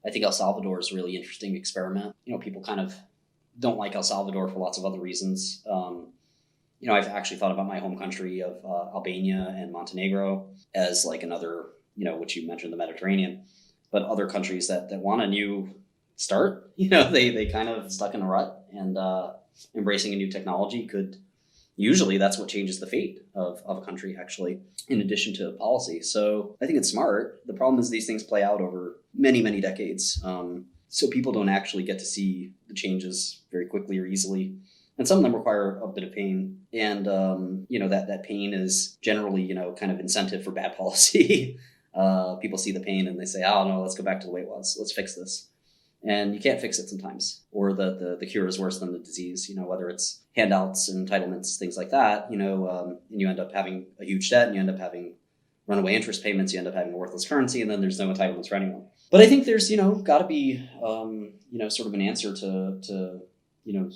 I think El Salvador is a really interesting experiment. People kind of don't like El Salvador for lots of other reasons. I've actually thought about my home country of Albania and Montenegro as like another, which you mentioned, the Mediterranean, but other countries that want a new start. They kind of stuck in a rut, and embracing a new technology could, usually that's what changes the fate of a country, actually, in addition to policy. So I think it's smart. The problem is these things play out over many, many decades. So people don't actually get to see the changes very quickly or easily. And some of them require a bit of pain. And, that pain is generally, kind of incentive for bad policy. People see the pain and they say, oh, no, let's go back to the way it was. Let's fix this. And you can't fix it sometimes. Or the cure is worse than the disease, whether it's handouts and entitlements, things like that, and you end up having a huge debt, and you end up having runaway interest payments, you end up having a worthless currency, and then there's no entitlements for anyone. But I think there's, got to be, sort of an answer to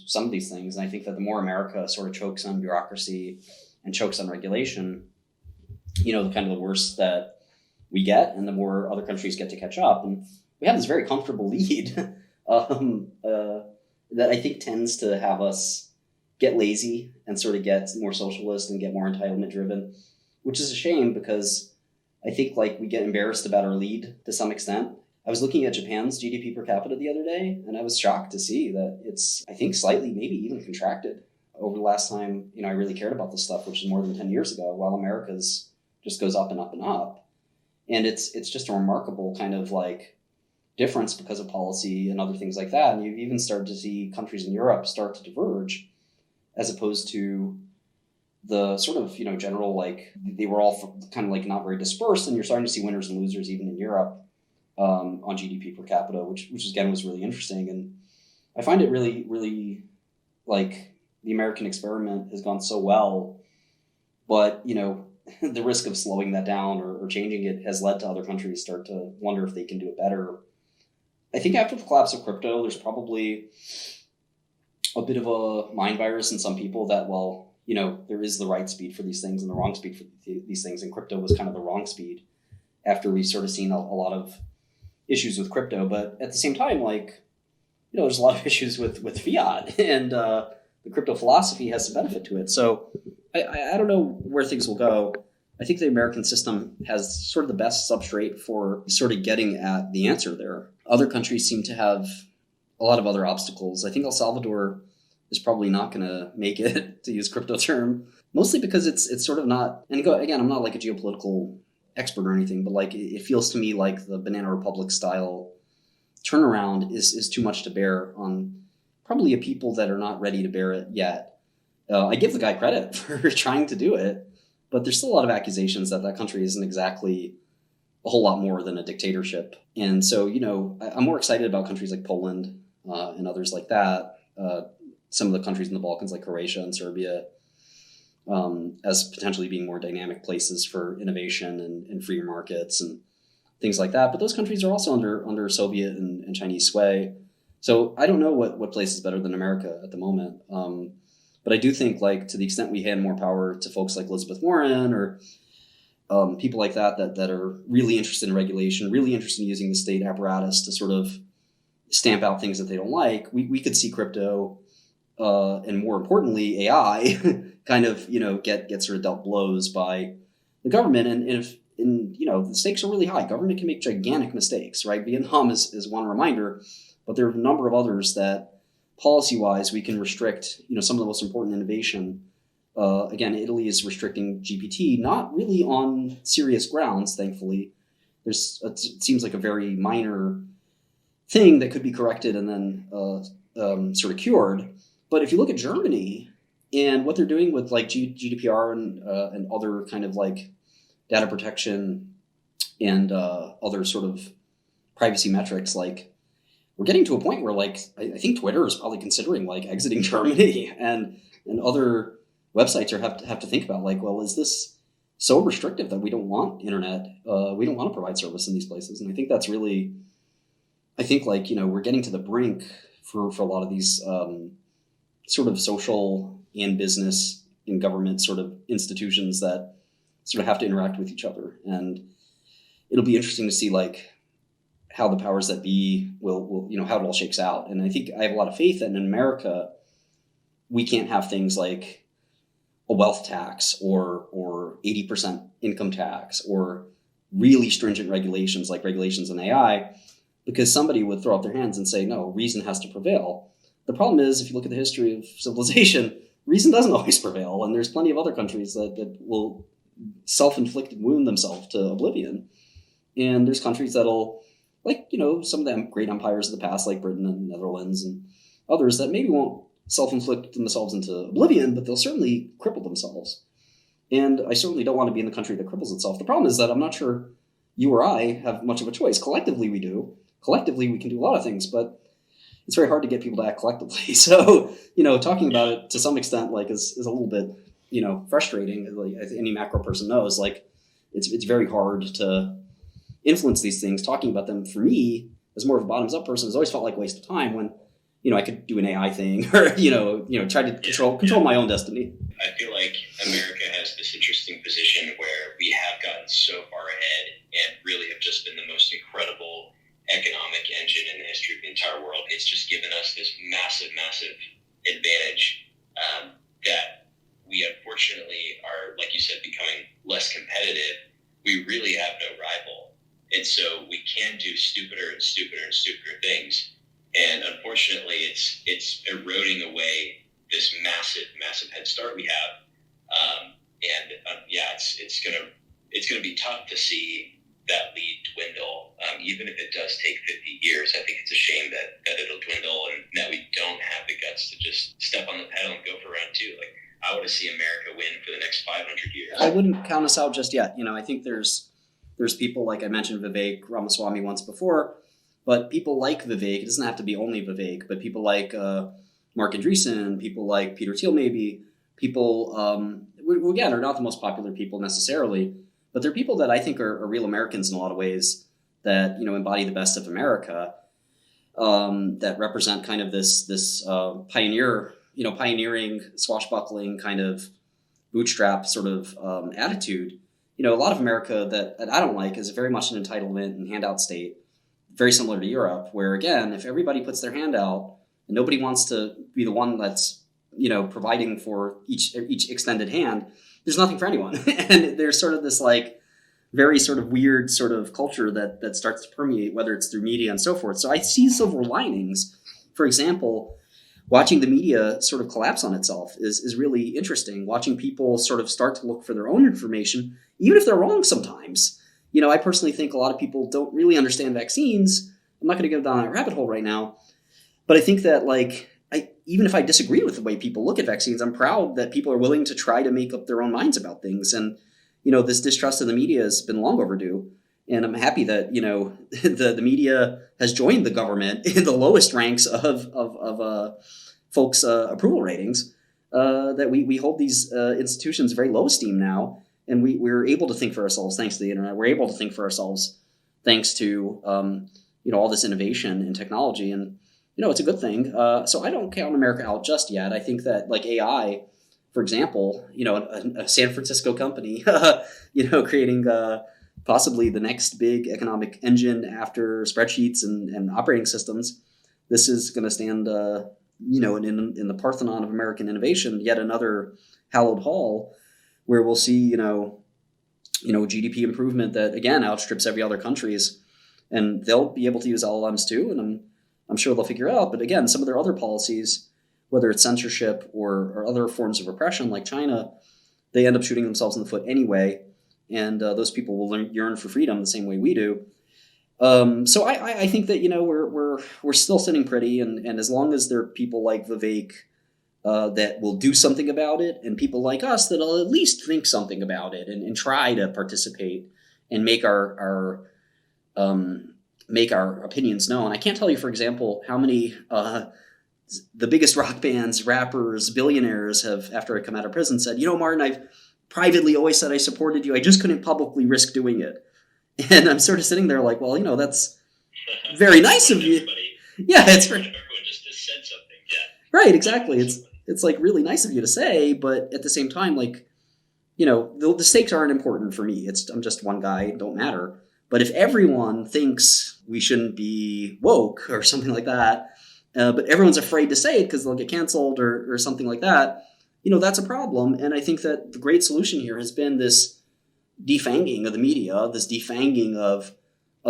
some of these things. And I think that the more America sort of chokes on bureaucracy and chokes on regulation, the kind of the worse that we get, and the more other countries get to catch up. And we have this very comfortable lead that I think tends to have us get lazy and sort of get more socialist and get more entitlement driven, which is a shame because I think like we get embarrassed about our lead to some extent. I was looking at Japan's GDP per capita the other day, and I was shocked to see that it's, I think, slightly, maybe even contracted over the last time, I really cared about this stuff, which is more than 10 years ago, while America's just goes up and up and up. And it's just a remarkable kind of like difference because of policy and other things like that. And you've even started to see countries in Europe start to diverge, as opposed to the sort of, general, like they were all kind of like not very dispersed. And you're starting to see winners and losers even in Europe on GDP per capita, which again was really interesting. And I find it really, really like the American experiment has gone so well, but, the risk of slowing that down or changing it has led to other countries start to wonder if they can do it better. I think after the collapse of crypto, there's probably a bit of a mind virus in some people that, well, there is the right speed for these things and the wrong speed for these things. And crypto was kind of the wrong speed after we've sort of seen a lot of issues with crypto. But at the same time, like, there's a lot of issues with fiat, and the crypto philosophy has some benefit to it. So I don't know where things will go. I think the American system has sort of the best substrate for sort of getting at the answer there. Other countries seem to have a lot of other obstacles. I think El Salvador is probably not going to make it, to use crypto term, mostly because it's sort of not, and again, I'm not like a geopolitical expert or anything, but like it feels to me like the Banana Republic style turnaround is too much to bear on probably a people that are not ready to bear it yet. I give the guy credit for trying to do it, but there's still a lot of accusations that country isn't exactly a whole lot more than a dictatorship. And so, I'm more excited about countries like Poland and others like that. Some of the countries in the Balkans like Croatia and Serbia as potentially being more dynamic places for innovation and free markets and things like that. But those countries are also under Soviet and Chinese sway. So I don't know what place is better than America at the moment. But I do think, like, to the extent we hand more power to folks like Elizabeth Warren or people like that are really interested in regulation, really interested in using the state apparatus to sort of stamp out things that they don't like, we could see crypto and more importantly, AI kind of, get sort of dealt blows by the government. And if the stakes are really high, government can make gigantic mistakes, right? Vietnam is one reminder, but there are a number of others that policy-wise we can restrict, some of the most important innovation. Again, Italy is restricting GPT, not really on serious grounds, thankfully. It seems like a very minor thing that could be corrected and then sort of cured. But if you look at Germany and what they're doing with like GDPR and other kind of like data protection and other sort of privacy metrics, like we're getting to a point where like I think Twitter is probably considering like exiting Germany and other websites have to think about like, well, is this so restrictive that we don't want internet? We don't want to provide service in these places. And I think that's really, we're getting to the brink for a lot of these sort of social and business and government sort of institutions that sort of have to interact with each other. And it'll be interesting to see like how the powers that be will how it all shakes out. And I think I have a lot of faith that in America, we can't have things like a wealth tax or 80% income tax or really stringent regulations like regulations in AI, because somebody would throw up their hands and say, no, reason has to prevail. The problem is, if you look at the history of civilization, reason doesn't always prevail. And there's plenty of other countries that will self-inflicted wound themselves to oblivion. And there's countries that'll, like, some of the great empires of the past, like Britain and Netherlands and others, that maybe won't self-inflict themselves into oblivion, but they'll certainly cripple themselves. And I certainly don't want to be in the country that cripples itself. The problem is that I'm not sure you or I have much of a choice. Collectively, we do. Collectively, we can do a lot of things, but it's very hard to get people to act collectively. So, talking about it to some extent, like, is a little bit, frustrating. Like, I think any macro person knows, like, it's very hard to influence these things. Talking about them, for me, as more of a bottoms-up person, has always felt like a waste of time when, I could do an AI thing or, try to control my own destiny. I feel like America has this interesting position where we have gotten so far ahead and really have just been the most incredible economic engine in the history of the entire world. It's just given us this massive, massive advantage that we unfortunately are, like you said, becoming less competitive. We really have no rival. And so we can do stupider and stupider and stupider things. And unfortunately, it's eroding away this massive, massive head start we have. It's gonna be tough to see that lead dwindle. Even if it does take 50 years, I think it's a shame that it'll dwindle and that we don't have the guts to just step on the pedal and go for round two. Like, I want to see America win for the next 500 years. I wouldn't count us out just yet. I think there's people, like I mentioned Vivek Ramaswamy once before, but people like Vivek, it doesn't have to be only Vivek, but people like Martin Shkreli, people like 𝗕𝗏𝗄𝗏, people, who again, are not the most popular people necessarily, but they're people that I think are real Americans in a lot of ways, that, embody the best of America, that represent kind of this pioneering, swashbuckling kind of bootstrap sort of attitude. A lot of America that I don't like is very much an entitlement and handout state, very similar to Europe, where, again, if everybody puts their hand out and nobody wants to be the one that's, providing for each extended hand, there's nothing for anyone. And there's sort of this, like, very sort of weird sort of culture that starts to permeate, whether it's through media and so forth. So I see silver linings. For example, watching the media sort of collapse on itself is really interesting. Watching people sort of start to look for their own information, even if they're wrong sometimes. I personally think a lot of people don't really understand vaccines. I'm not going to go down that rabbit hole right now. But I think that, like, even if I disagree with the way people look at vaccines, I'm proud that people are willing to try to make up their own minds about things. And, this distrust of the media has been long overdue. And I'm happy that, the media has joined the government in the lowest ranks of folks' approval ratings, that we hold these institutions very low esteem now. And we're able to think for ourselves thanks to the internet. We're able to think for ourselves thanks to, all this innovation and technology. And, it's a good thing. So I don't count America out just yet. I think that, like, AI, for example, a San Francisco company, creating possibly the next big economic engine after spreadsheets and operating systems. This is going to stand, in the Parthenon of American innovation, yet another hallowed hall, where we'll see, GDP improvement that, again, outstrips every other country's, and they'll be able to use LLMs too, and I'm sure they'll figure it out. But again, some of their other policies, whether it's censorship or other forms of repression like China, they end up shooting themselves in the foot anyway, and those people will yearn for freedom the same way we do. So I think that, we're still sitting pretty, and as long as there are people like Vivek that will do something about it, and people like us that'll at least think something about it and try to participate and make our opinions known. I can't tell you, for example, how many the biggest rock bands, rappers, billionaires have, after I come out of prison, said, Martin, I've privately always said I supported you. I just couldn't publicly risk doing it. And I'm sort of sitting there like, well, that's very nice of you. Yeah, it's right. Everyone just said something. Yeah. Right, exactly. It's like really nice of you to say, but at the same time, like, the stakes aren't important for me. I'm just one guy, don't matter. But if everyone thinks we shouldn't be woke or something like that. But everyone's afraid to say it because they'll get canceled or something like that. That's a problem. And I think that the great solution here has been this defanging of the media, this defanging of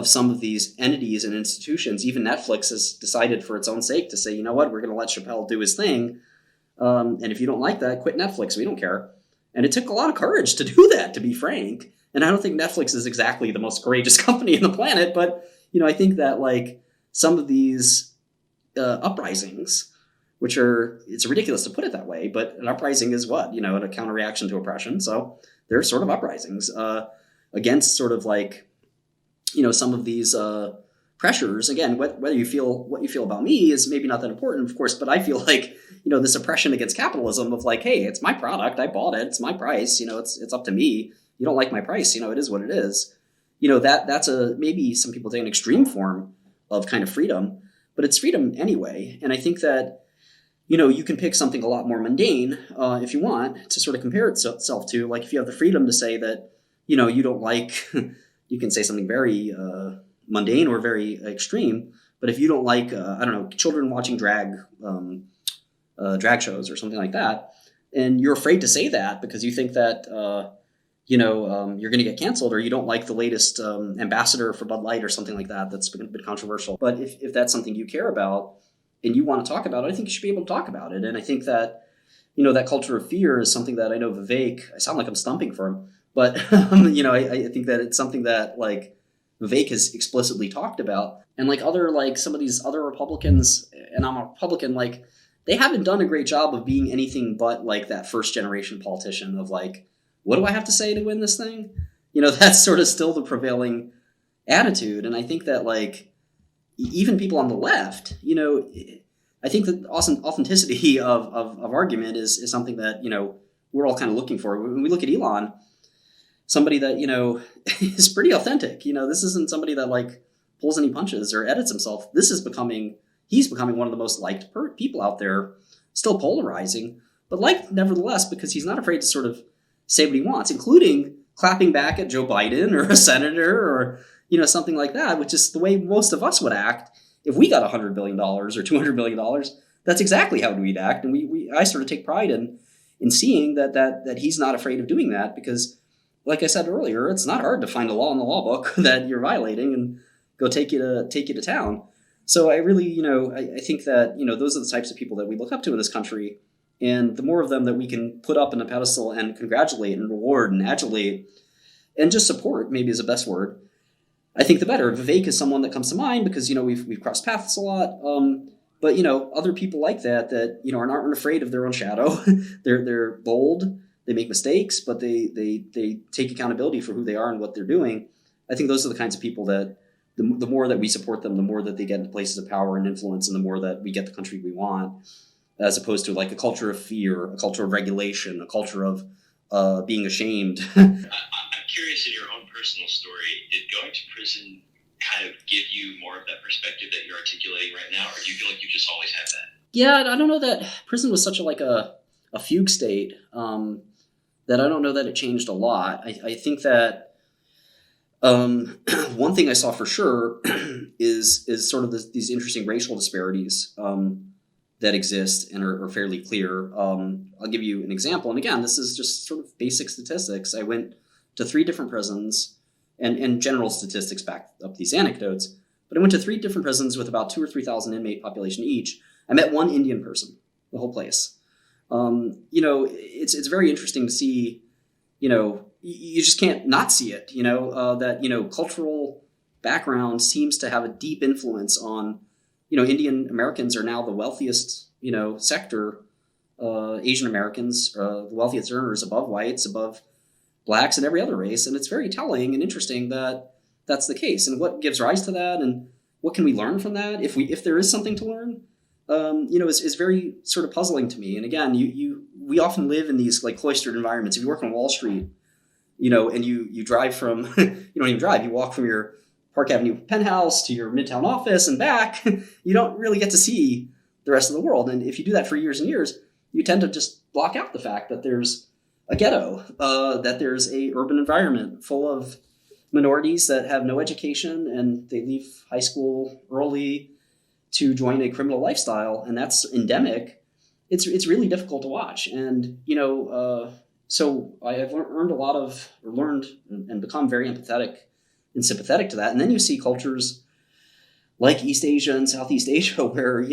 some of these entities and institutions. Even Netflix has decided for its own sake to say, you know what, we're going to let Chapelle do his thing. And if you don't like that, quit Netflix. We don't care. And it took a lot of courage to do that, to be frank. And I don't think Netflix is exactly the most courageous company on the planet. But, I think that like some of these uprisings, which it's ridiculous to put it that way, but an uprising is what? A counter-reaction to oppression. So they're sort of uprisings against sort of like, some of these pressures. Again, whether you feel what you feel about me is maybe not that important, of course, but I feel like, this oppression against capitalism of like, hey, it's my product, I bought it, it's my price, it's up to me. You don't like my price, it is what it is. That's maybe some people take an extreme form of kind of freedom, but it's freedom anyway. And I think that, you can pick something a lot more mundane if you want to sort of compare itself to, like if you have the freedom to say that, you don't like, you can say something very mundane or very extreme, but if you don't like, children watching drag shows or something like that, and you're afraid to say that because you think that, you're going to get canceled, or you don't like the latest ambassador for Bud Light or something like that, that's been controversial. But if that's something you care about and you want to talk about it, I think you should be able to talk about it. And I think that, that culture of fear is something that I know Vivek, I sound like I'm stumping for him, but, I think that it's something that like Vivek has explicitly talked about. And like some of these other Republicans, and I'm a Republican, like they haven't done a great job of being anything but like that first generation politician of like, what do I have to say to win this thing? That's sort of still the prevailing attitude. And I think that like, even people on the left, I think that authenticity of argument is something that, we're all kind of looking for. When we look at Elon, somebody that, is pretty authentic. This isn't somebody that like pulls any punches or edits himself. He's becoming one of the most liked people out there, still polarizing, but liked nevertheless, because he's not afraid to sort of say what he wants, including clapping back at Joe Biden or a senator or, something like that, which is the way most of us would act if we got $100 billion or $200 billion. That's exactly how we'd act. And I sort of take pride in seeing that he's not afraid of doing that, because like I said earlier, it's not hard to find a law in the law book that you're violating and go take you to town. So I really, I think that, those are the types of people that we look up to in this country. And the more of them that we can put up in a pedestal and congratulate and reward and adulate and just support, maybe is the best word, I think the better. Vivek is someone that comes to mind because, we've crossed paths a lot. But, other people like that, aren't afraid of their own shadow. They're bold. They make mistakes, but they take accountability for who they are and what they're doing. I think those are the kinds of people that the more that we support them, the more that they get into places of power and influence, and the more that we get the country we want, as opposed to like a culture of fear, a culture of regulation, a culture of being ashamed. I'm curious, in your own personal story, did going to prison kind of give you more of that perspective that you're articulating right now, or do you feel like you just always had that? Yeah, I don't know that prison was such a fugue state that I don't know that it changed a lot. I think that one thing I saw for sure is sort of these interesting racial disparities that exist and are fairly clear. I'll give you an example. And again, this is just sort of basic statistics. I went to 3 different prisons, and general statistics back up these anecdotes, but I went to 3 different prisons with about 2,000 or 3,000 inmate population each. I met one Indian person, the whole place. It's very interesting to see, you just can't not see it, that, cultural background seems to have a deep influence on, Indian Americans are now the wealthiest, sector, Asian Americans, the wealthiest earners above whites, above blacks and every other race. And it's very telling and interesting that that's the case. And what gives rise to that, and what can we learn from that? If there is something to learn, is very sort of puzzling to me. And again, we often live in these like cloistered environments. If you work on Wall Street, and you drive from, you don't even drive, you walk from your Park Avenue penthouse to your Midtown office and back, you don't really get to see the rest of the world. And if you do that for years and years, you tend to just block out the fact that there's a ghetto, that there's a urban environment full of minorities that have no education and they leave high school early to join a criminal lifestyle, and that's endemic. It's really difficult to watch. And, so I have learned and become very empathetic and sympathetic to that. And then you see cultures like East Asia and Southeast Asia where,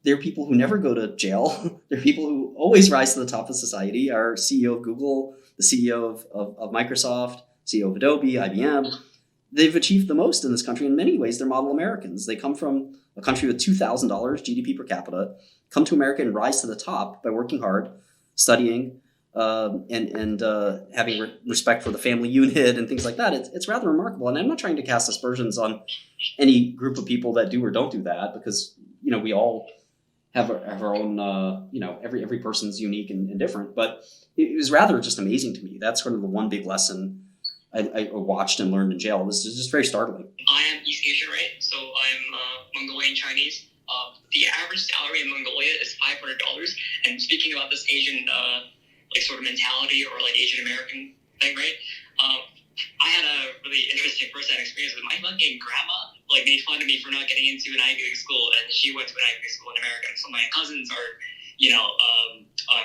there are people who never go to jail. There are people who always rise to the top of society. Our CEO of Google, the CEO of Microsoft, CEO of Adobe, IBM, they've achieved the most in this country. In many ways, they're model Americans. They come from a country with $2,000 GDP per capita, come to America and rise to the top by working hard, studying, and having respect for the family unit and things like that. It's rather remarkable. And I'm not trying to cast aspersions on any group of people that do or don't do that, because, we all have our own, every person's unique and different. But it was rather just amazing to me. That's sort of the one big lesson I watched and learned in jail. It was just very startling. I am East Asian, right? So I'm Mongolian Chinese. The average salary in Mongolia is $500. And speaking about this Asian sort of mentality or like Asian American thing, right? I had a really interesting first-hand experience with my fucking grandma. Made fun of me for not getting into an Ivy League school, and she went to an Ivy League school in America. So my cousins are,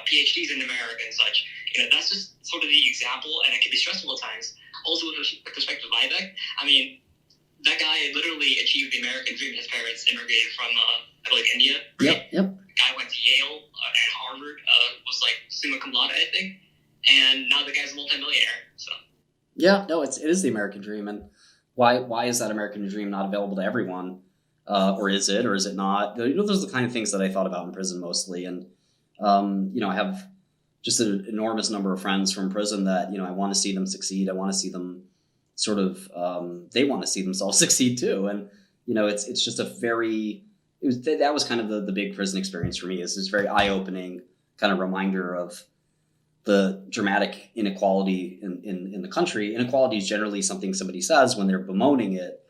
PhDs in America and such. That's just sort of the example, and it can be stressful at times. Also, with respect to Vivek, I mean, that guy literally achieved the American dream. His parents immigrated from, I believe, India. Right? Yep. The guy went to Yale and Harvard, was summa cum laude, I think. And now the guy's a multimillionaire, so. Yeah, no, it is the American dream. And why is that American dream not available to everyone? Or is it not? Those are the kind of things that I thought about in prison mostly. And, I have just an enormous number of friends from prison that, I want to see them succeed. I want to see them sort of, they want to see themselves succeed too. And, it's just that was kind of the big prison experience for me. Is this very eye-opening kind of reminder of the dramatic inequality in the country. Inequality is generally something somebody says when they're bemoaning it.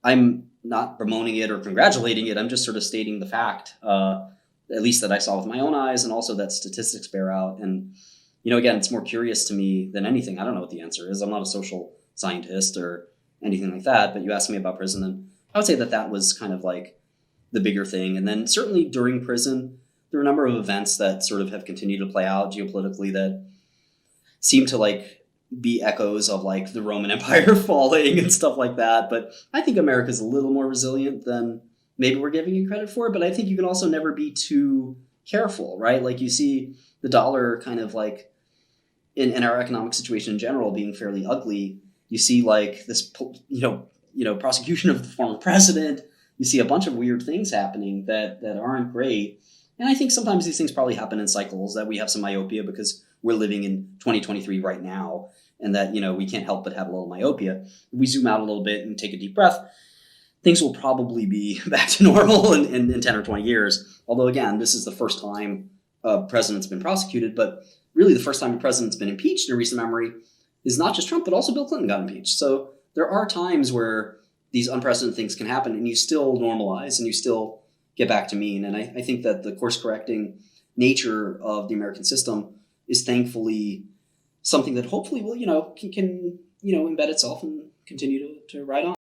I'm not bemoaning it or congratulating it. I'm just sort of stating the fact, at least that I saw with my own eyes, and also that statistics bear out. And, again, it's more curious to me than anything. I don't know what the answer is. I'm not a social scientist or anything like that, but you asked me about prison, and I would say that was kind of like the bigger thing. And then certainly during prison, there are a number of events that sort of have continued to play out geopolitically that seem to be echoes of the Roman Empire falling and stuff like that. But I think America's a little more resilient than maybe we're giving it credit for. But I think you can also never be too careful, right? You see the dollar kind of in our economic situation in general being fairly ugly. You see this, prosecution of the former president. You see a bunch of weird things happening that aren't great. And I think sometimes these things probably happen in cycles, that we have some myopia because we're living in 2023 right now, and that, we can't help but have a little myopia. If we zoom out a little bit and take a deep breath, things will probably be back to normal in 10 or 20 years. Although, again, this is the first time a president's been prosecuted, but really the first time a president's been impeached in recent memory is not just Trump, but also Bill Clinton got impeached. So there are times where these unprecedented things can happen, and you still normalize and you still get back to mean. And I think that the course-correcting nature of the American system is thankfully something that hopefully will, can embed itself and continue to ride on.